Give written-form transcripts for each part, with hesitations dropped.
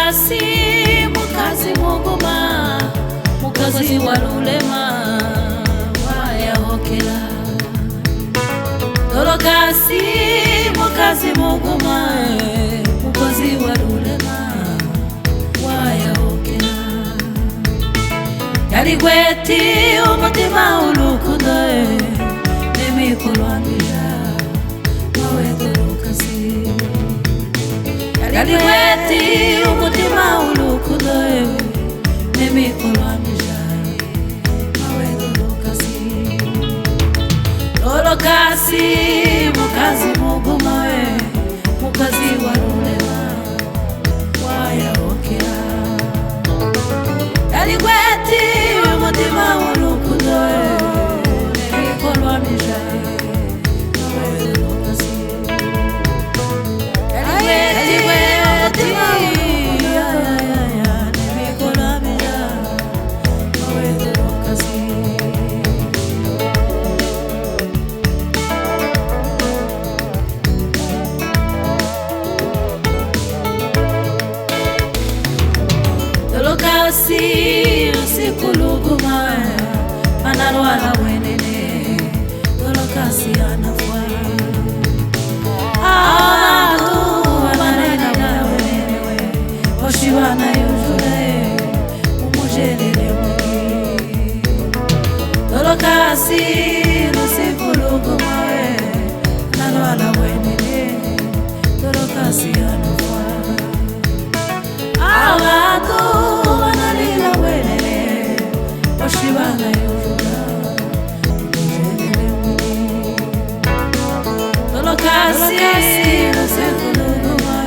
Dorokasi mukazi muguma, mukazi wa rulema wayahokera. Dorokasi mukazi muguma, mukazi wa rulema wayahokera. Yari gweti umutima urukundo nemikulwanira wawe Dorokasi. Yari gweti umutima urukundo nemikulwanira wawe Dorokasi. Dorokasi mukazi muguma, mukazi wa rulema wayahokera. Yari gweti umutima urukundo nemikulwanira wawe Dorokasi. Yari gweti umutima nemikulwanira wawe Dorokasi. Dorokasi usiku luguma, analwala wenene. Dorokasi anafwa abantu banena wenene, oshiwana yujure umujerere mwingi. Dorokasi usiku luguma, analwala wenene. Dorokasi anafwa abantu banalila wenene, oshibana yujura umujerere mwingi. Dorokasi usiku luguma,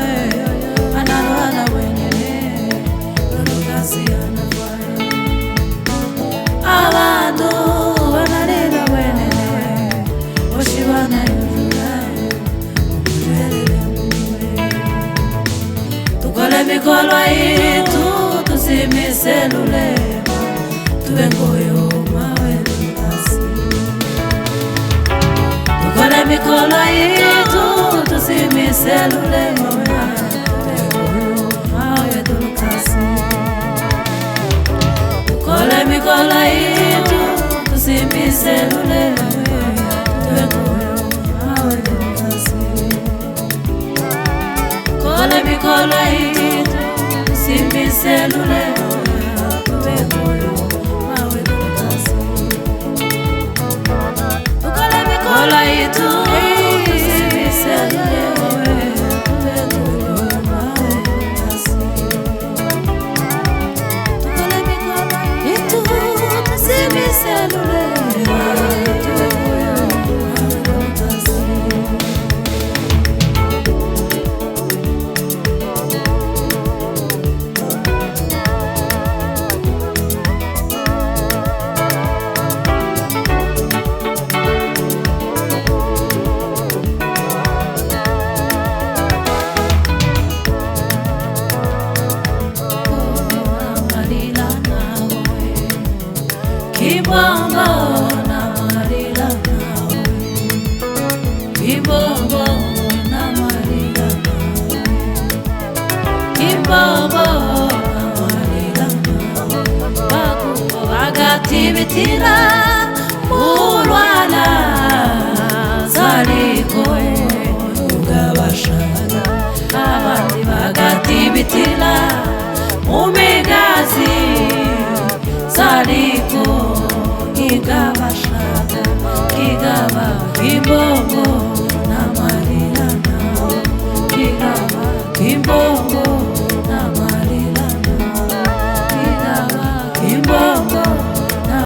analwala wenene. Dorokasi anafwa abantu banalila wenene, oshibana yujura umujerere mwingi. Tukole mikolo yitu tusimise lulema, tuwe ngoyo mawe Dorokasi. Tukole mikolo yitu tusimise lulema, tuwe ngoyo mawe Dorokasi. Tukole mikolo yitu tusimise lulema, tuwe ngoyo mawe Dorokasi. Kole mikolo yitu tusimise lulema, tuwe ngoyo mawe Dorokasi. Kole mikolo yitu tusimise lulema, tuwe ngoyo mawe Dorokasi. Kole mikolo yitu tusimise lulema, tuwe ngoyo mawe Dorokasi. Kibongo na marila nawe, kibongo na marila nawe, kibongo na marila nawe. Bakuko bagatibitira mulwana zarikoe ugabashana, abandi bagatibitira mumigazi zariko kigabashaka kigaba kibongo